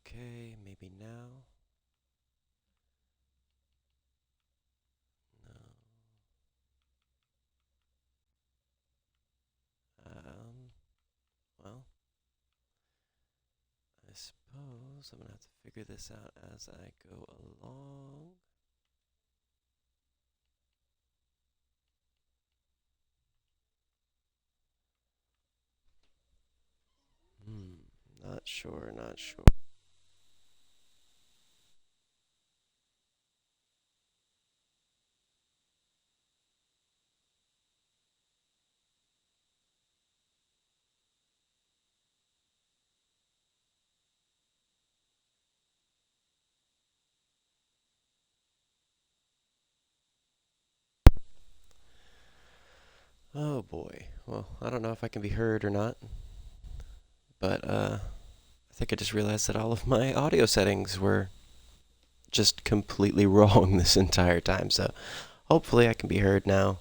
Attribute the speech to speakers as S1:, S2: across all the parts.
S1: Okay, maybe now. No. Well, I suppose I'm gonna have to figure this out as I go along. Not sure, not sure. Oh boy. Well, I don't know if I can be heard or not, but I think I just realized that all of my audio settings were just completely wrong this entire time. So hopefully I can be heard now,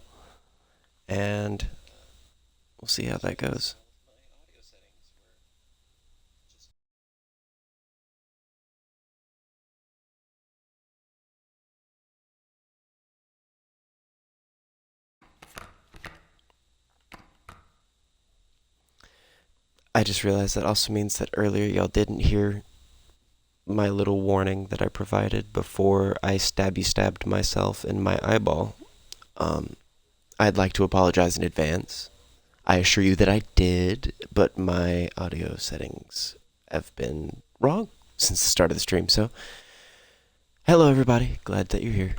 S1: and we'll see how that goes. I just realized that also means that earlier y'all didn't hear my little warning that I provided before I stabbed myself in my eyeball. Um, I'd like to apologize in advance. I assure you that I did, but my audio settings have been wrong since the start of the stream. So, hello everybody. Glad that you're here.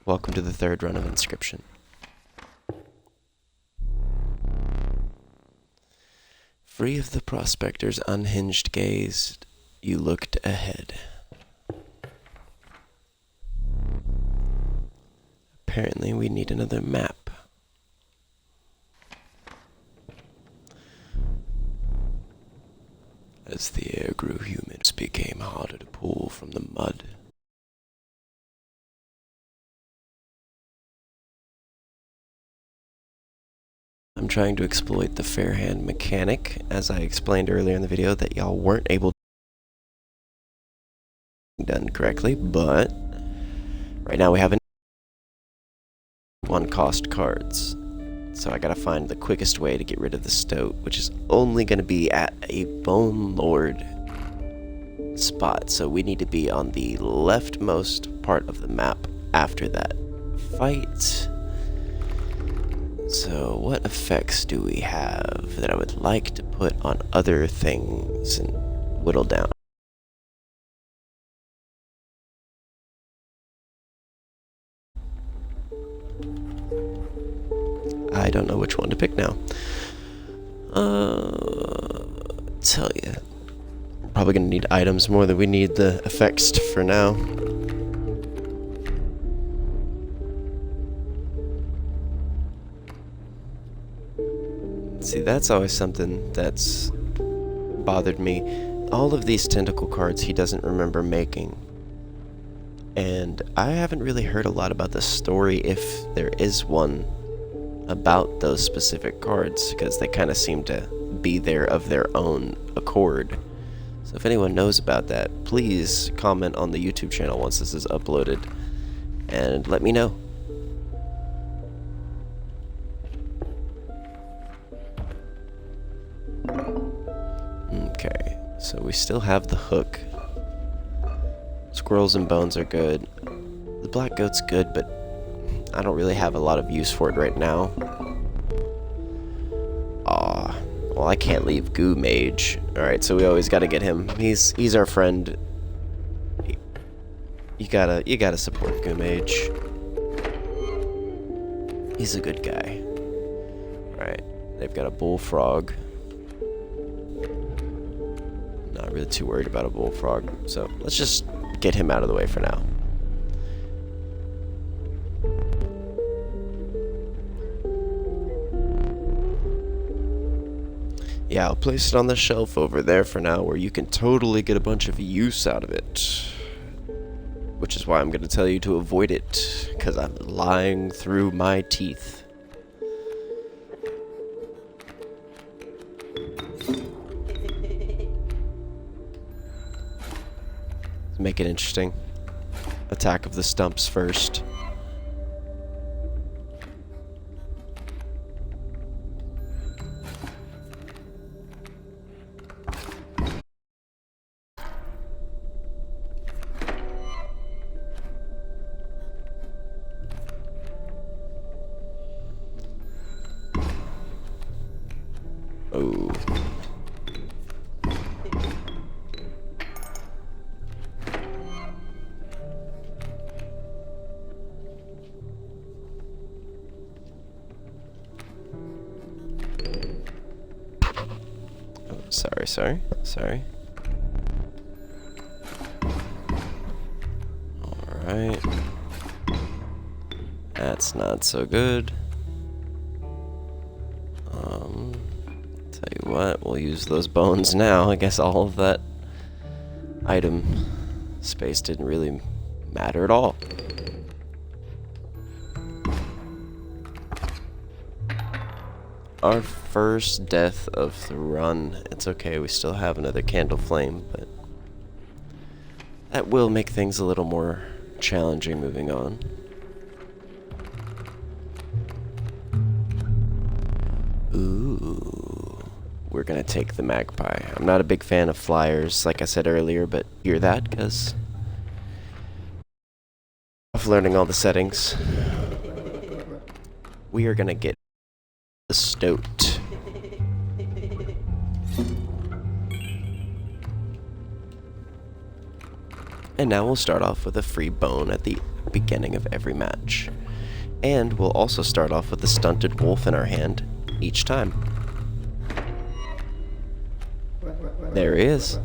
S1: Welcome to the third run of Inscryption. Free of the prospector's unhinged gaze, you looked ahead. Apparently, we need another map. As the air grew humid, it became harder to pull from the mud. I'm trying to exploit the fair hand mechanic, as I explained earlier in the video that y'all weren't able to done correctly, but right now we have one cost cards. So I gotta find the quickest way to get rid of the stoat, which is only gonna be at a Bone Lord spot. So we need to be on the leftmost part of the map after that fight. So what effects do we have that I would like to put on other things and whittle down? I don't know which one to pick now. Tell you. We're probably gonna need items more than we need the effects for now. See, that's always something that's bothered me. All of these tentacle cards he doesn't remember making. And I haven't really heard a lot about the story, if there is one, about those specific cards, because they kind of seem to be there of their own accord. So if anyone knows about that, please comment on the YouTube channel once this is uploaded and let me know. Okay, so we still have the hook. Squirrels and bones are good. The black goat's good, but I don't really have a lot of use for it right now. Aw, well, I can't leave Goo Mage. Alright, so we always gotta get him. He's our friend. You gotta support Goo Mage. He's a good guy. Alright, they've got a bullfrog. Not really too worried about a bullfrog, so let's just get him out of the way for now. Yeah, I'll place it on the shelf over there for now where you can totally get a bunch of use out of it. Which is why I'm going to tell you to avoid it, because I'm lying through my teeth. Let's make it interesting. Attack of the stumps first. Oh. Sorry. Alright. That's not so good. Tell you what, we'll use those bones now. I guess all of that item space didn't really matter at all. Our first death of the run. It's okay, we still have another candle flame, but that will make things a little more challenging moving on. Ooh, we're gonna take the magpie. I'm not a big fan of flyers, like I said earlier, but hear that, because of learning all the settings. We are gonna get the stoat. And now we'll start off with a free bone at the beginning of every match. And we'll also start off with the stunted wolf in our hand each time. There he is.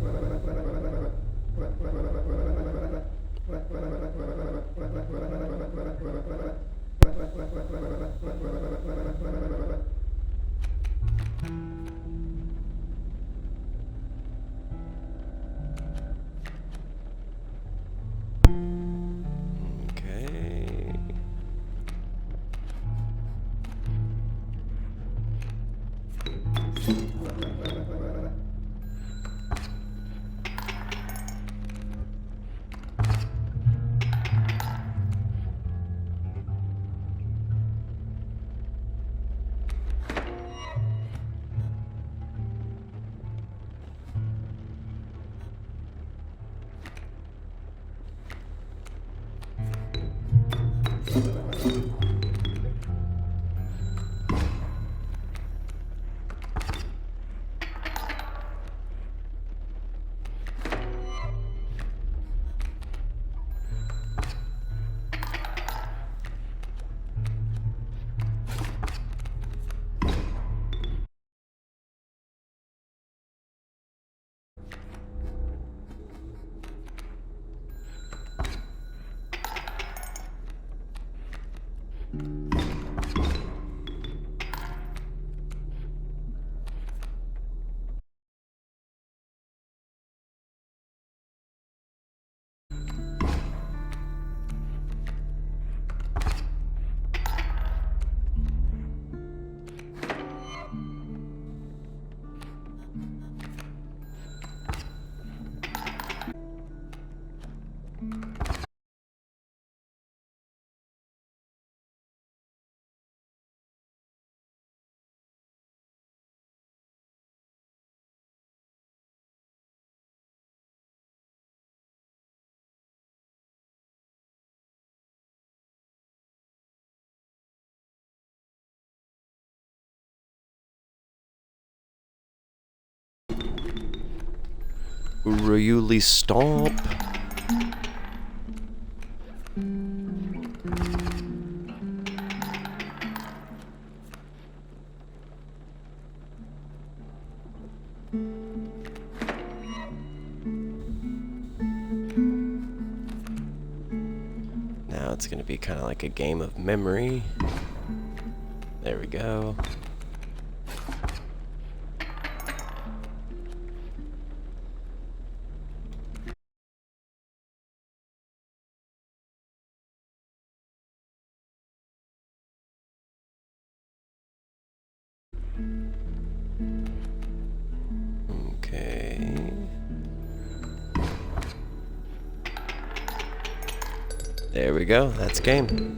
S1: Ryuli stomp. Now it's gonna be kind of like a game of memory. There we go. There we go. That's game.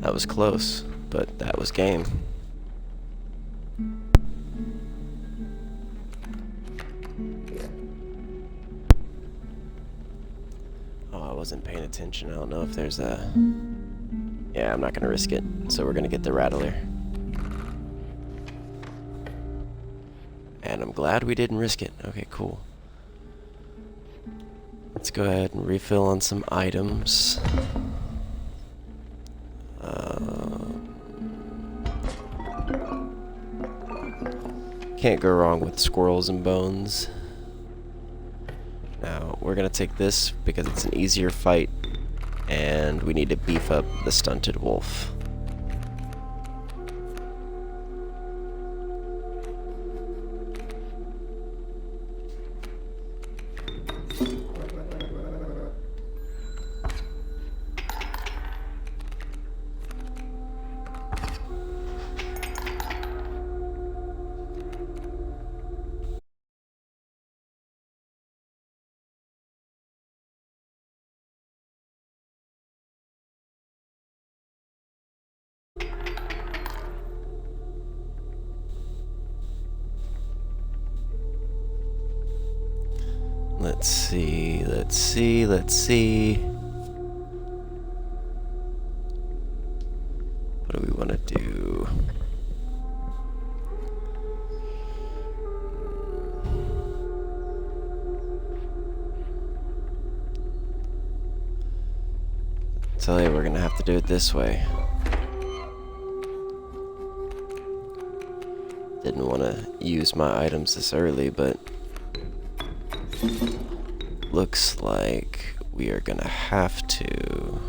S1: That was close, but that was game. Oh, I wasn't paying attention. I don't know if there's a... Yeah, I'm not gonna risk it. So we're gonna get the Rattler. And I'm glad we didn't risk it. Okay, cool. Let's go ahead and refill on some items. Can't go wrong with squirrels and bones. Now, we're gonna take this because it's an easier fight, and we need to beef up the stunted wolf. Let's see, let's see, let's see. What do we want to do? Tell you, we're gonna have to do it this way. Didn't want to use my items this early, but looks like we are gonna have to.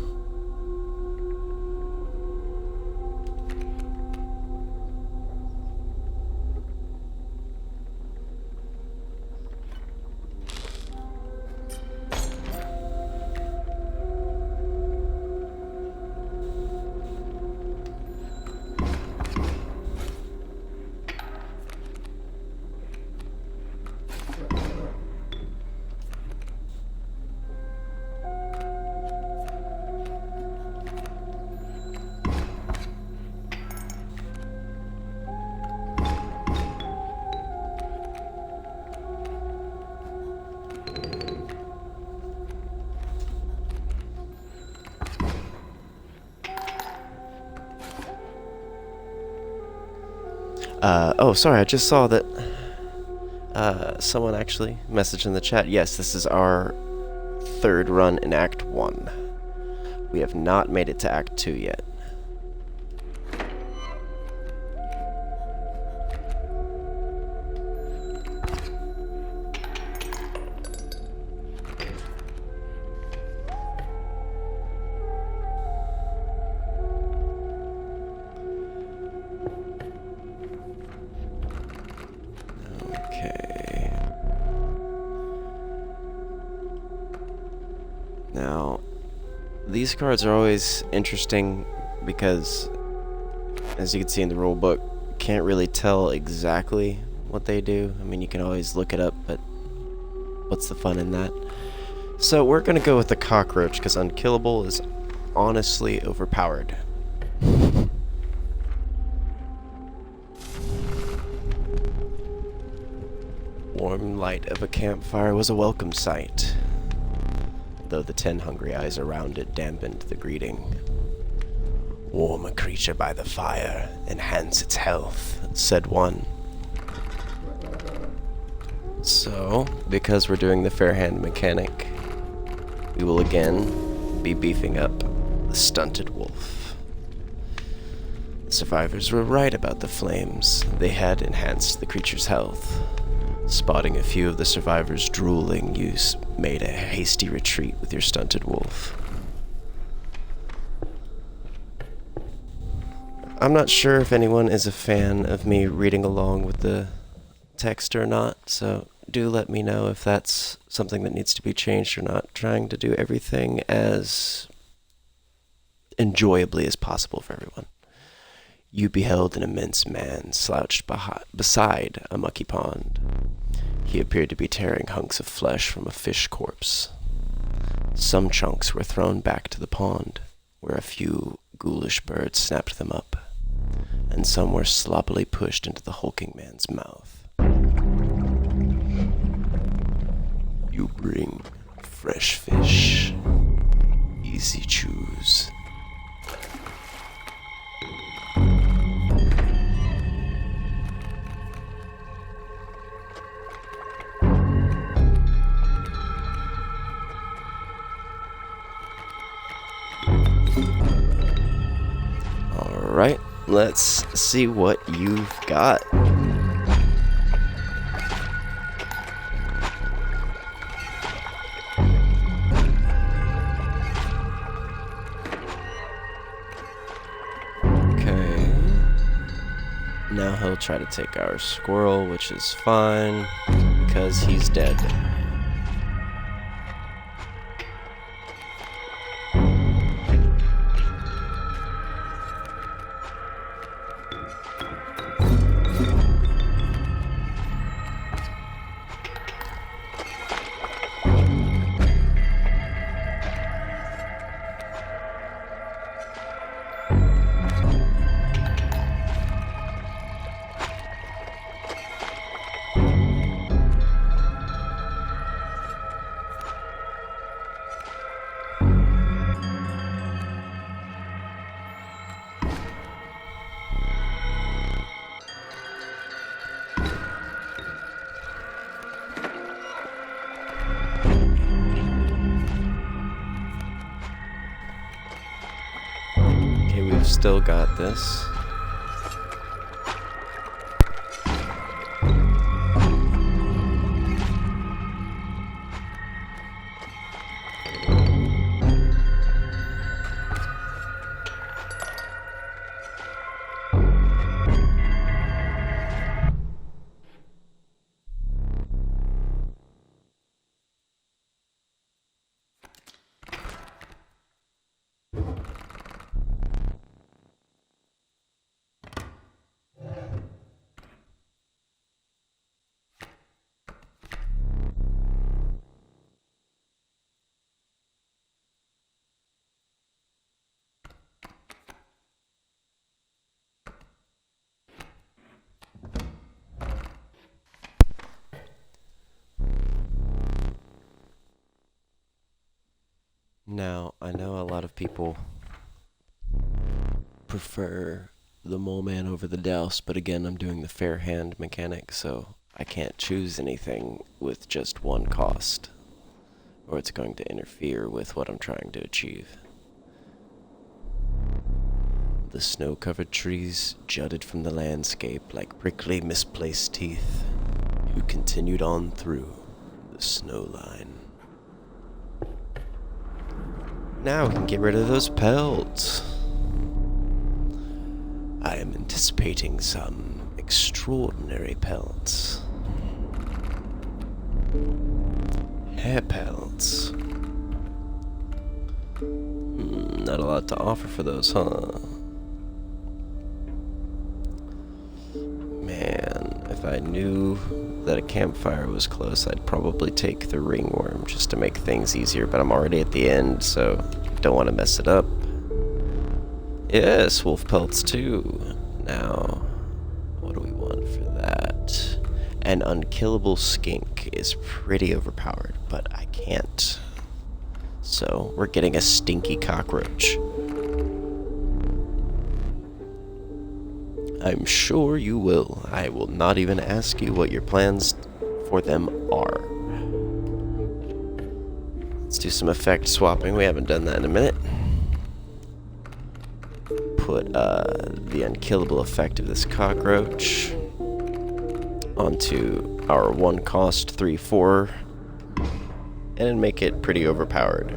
S1: Oh, sorry, I just saw that someone actually messaged in the chat. Yes, this is our third run in Act 1. We have not made it to Act 2 yet. Now, these cards are always interesting because, as you can see in the rule book, can't really tell exactly what they do. I mean, you can always look it up, but what's the fun in that? So we're gonna go with the cockroach because unkillable is honestly overpowered. Warm light of a campfire was a welcome sight, though the 10 hungry eyes around it dampened the greeting. Warm a creature by the fire, enhance its health, said one. So, because we're doing the fair hand mechanic, we will again be beefing up the stunted wolf. The survivors were right about the flames. They had enhanced the creature's health. Spotting a few of the survivors drooling, you made a hasty retreat with your stunted wolf. I'm not sure if anyone is a fan of me reading along with the text or not, so do let me know if that's something that needs to be changed or not. Trying to do everything as enjoyably as possible for everyone. You beheld an immense man slouched beside a mucky pond. He appeared to be tearing hunks of flesh from a fish corpse. Some chunks were thrown back to the pond, where a few ghoulish birds snapped them up, and some were sloppily pushed into the hulking man's mouth. You bring fresh fish, easy chews. Alright, let's see what you've got. Okay. Now he'll try to take our squirrel, which is fine, because he's dead. We've still got this. Now, I know a lot of people prefer the mole man over the douse, but again, I'm doing the fair hand mechanic, so I can't choose anything with just one cost, or it's going to interfere with what I'm trying to achieve. The snow-covered trees jutted from the landscape like prickly, misplaced teeth. You continued on through the snow line. Now we can get rid of those pelts. I am anticipating some extraordinary pelts. Hair pelts. Not a lot to offer for those, huh? Man, if I knew that a campfire was close, I'd probably take the ringworm just to make things easier, but I'm already at the end, so don't want to mess it up. Yes, wolf pelts too. Now, what do we want for that? An unkillable skink is pretty overpowered, but I can't. So, we're getting a stinky cockroach. I'm sure you will. I will not even ask you what your plans for them are. Let's do some effect swapping. We haven't done that in a minute. Put the unkillable effect of this cockroach onto our 1 cost 3/4 and make it pretty overpowered.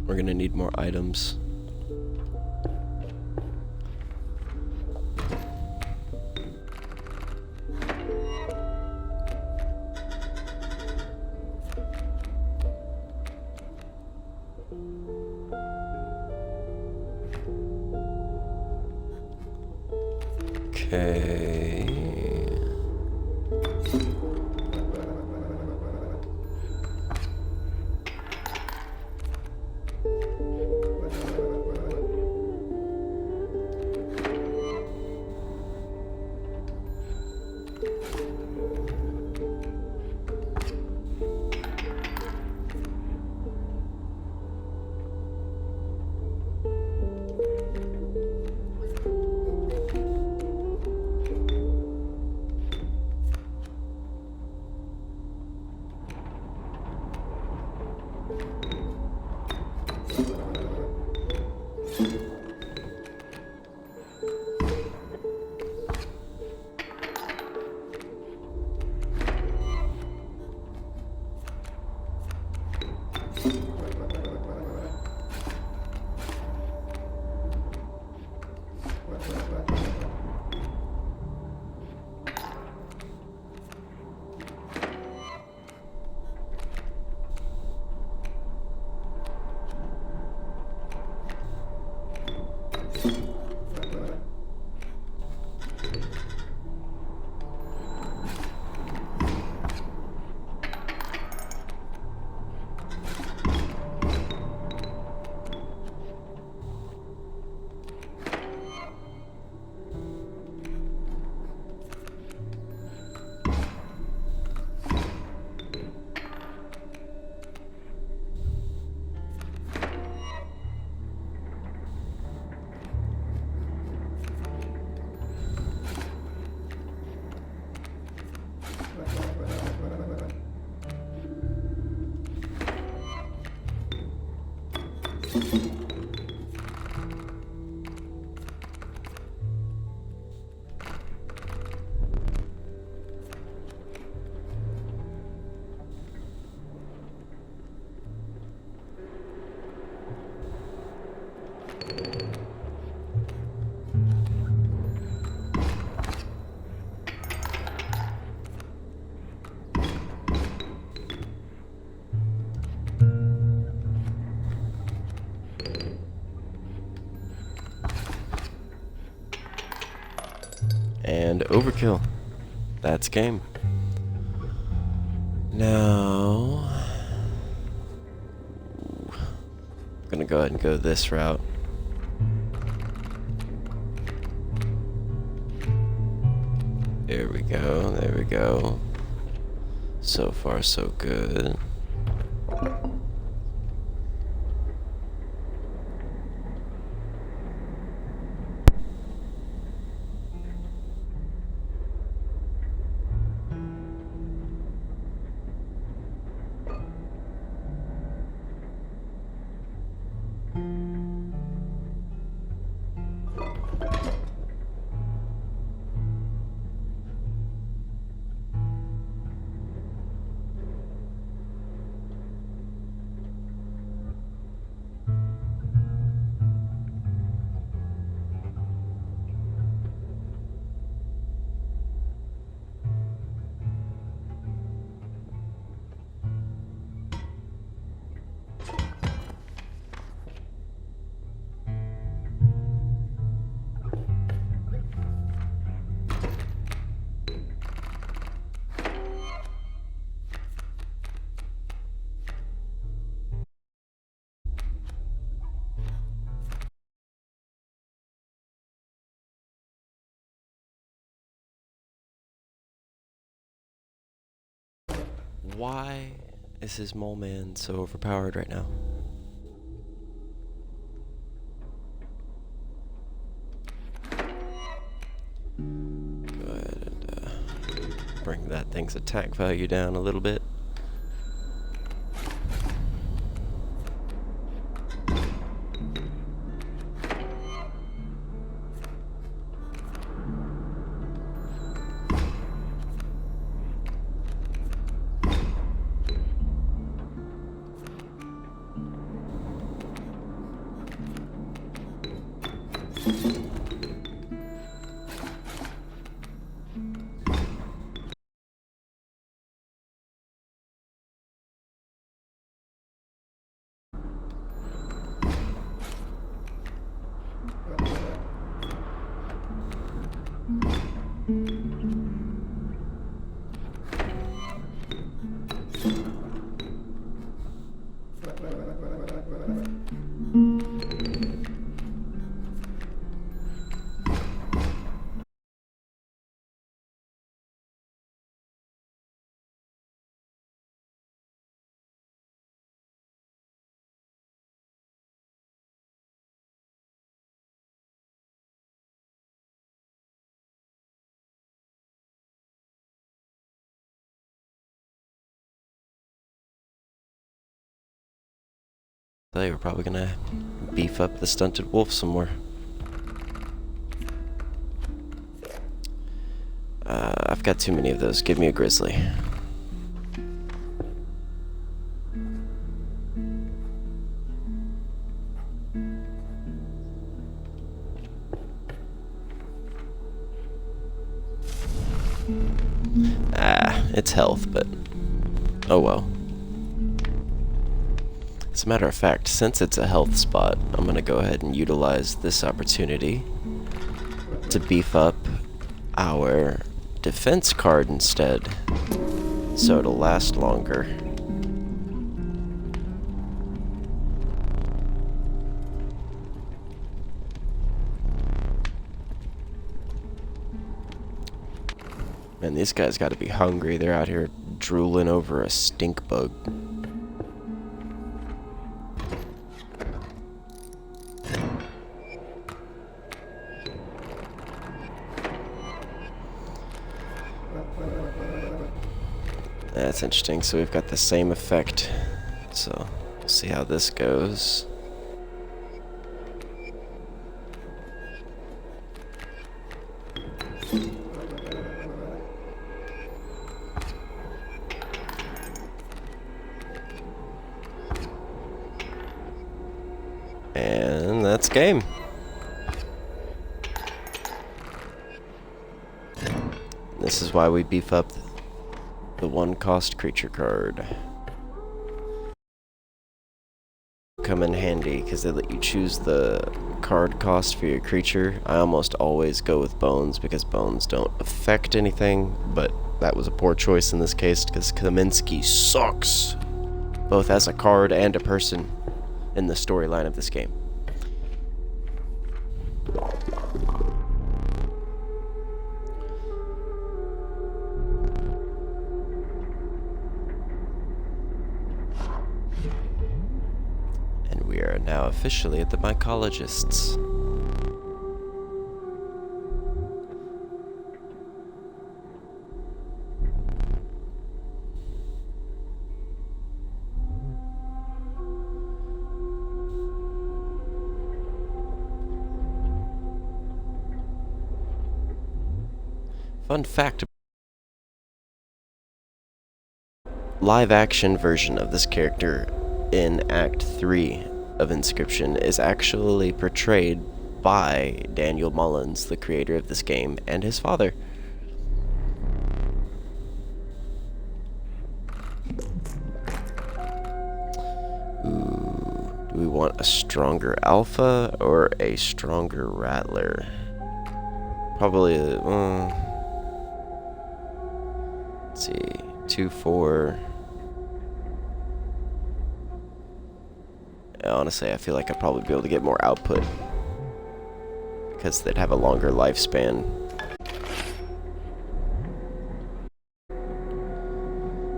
S1: We're gonna need more items. Okay. And overkill. That's game. Now, I'm gonna go ahead and go this route. There we go, there we go. So far, so good. Why is his mole man so overpowered right now? Go ahead and bring that thing's attack value down a little bit. We're probably gonna beef up the stunted wolf some more. I've got too many of those. Give me a grizzly. It's health, but oh well. As a matter of fact, since it's a health spot, I'm gonna go ahead and utilize this opportunity to beef up our defense card instead, so it'll last longer. Man, these guys gotta be hungry. They're out here drooling over a stink bug. That's interesting. So we've got the same effect. So we'll see how this goes. And that's game. This is why we beef up the one cost creature card. Come in handy because they let you choose the card cost for your creature. I almost always go with bones because bones don't affect anything, but that was a poor choice in this case because Kaminsky sucks, both as a card and a person in the storyline of this game. And we are now officially at the mycologists. Fun fact, live action version of this character in Act 3 of Inscryption is actually portrayed by Daniel Mullins, the creator of this game, and his father. Ooh, do we want a stronger alpha or a stronger rattler? Probably let's see, 2-4. Honestly, I feel like I'd probably be able to get more output because they'd have a longer lifespan.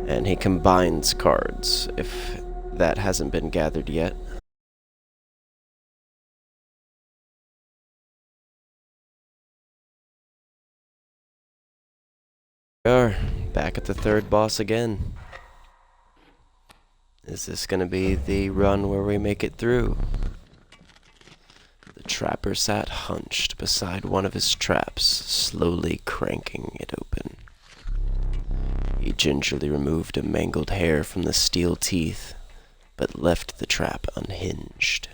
S1: And he combines cards, if that hasn't been gathered yet. We are back at the third boss again. Is this gonna be the run where we make it through? The trapper sat hunched beside one of his traps, slowly cranking it open. He gingerly removed a mangled hair from the steel teeth, but left the trap unhinged.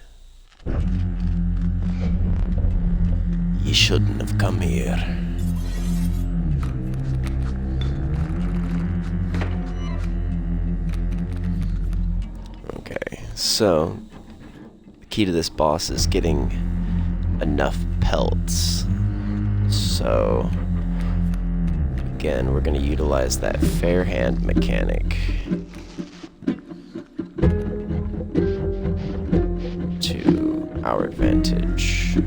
S1: You shouldn't have come here. So, the key to this boss is getting enough pelts. So, again, we're going to utilize that fair hand mechanic to our advantage.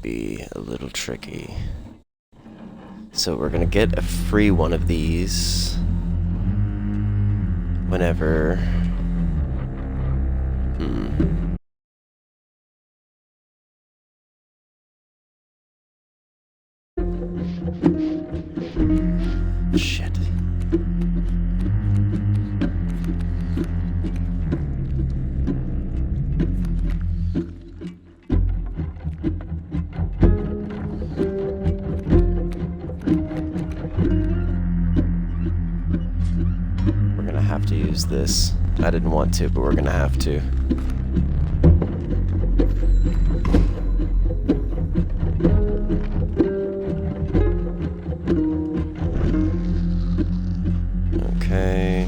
S1: be a little tricky. So we're gonna get a free one of these whenever... Shit. We're gonna have to use this. I didn't want to, but we're gonna have to. Okay.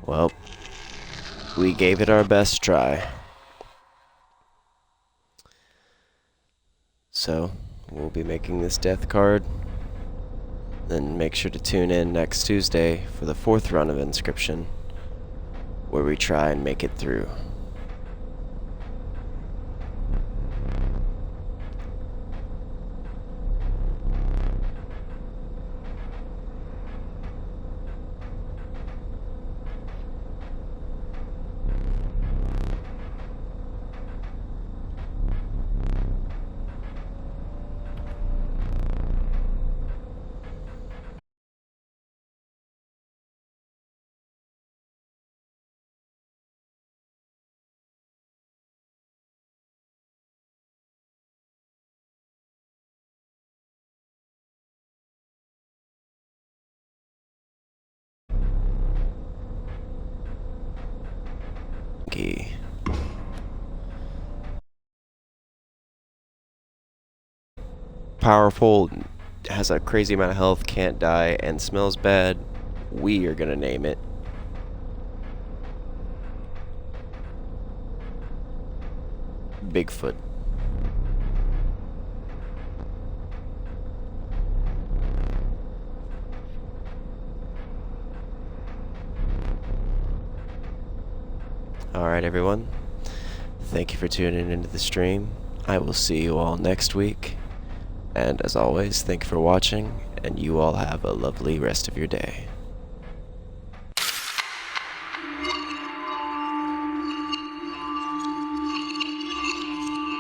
S1: Well, we gave it our best try. So, we'll be making this death card. Then make sure to tune in next Tuesday for the 4th run of Inscryption, where we try and make it through. Powerful, has a crazy amount of health, can't die, and smells bad. We are gonna name it Bigfoot. Alright everyone, thank you for tuning into the stream. I will see you all next week. And as always, thank you for watching, and you all have a lovely rest of your day.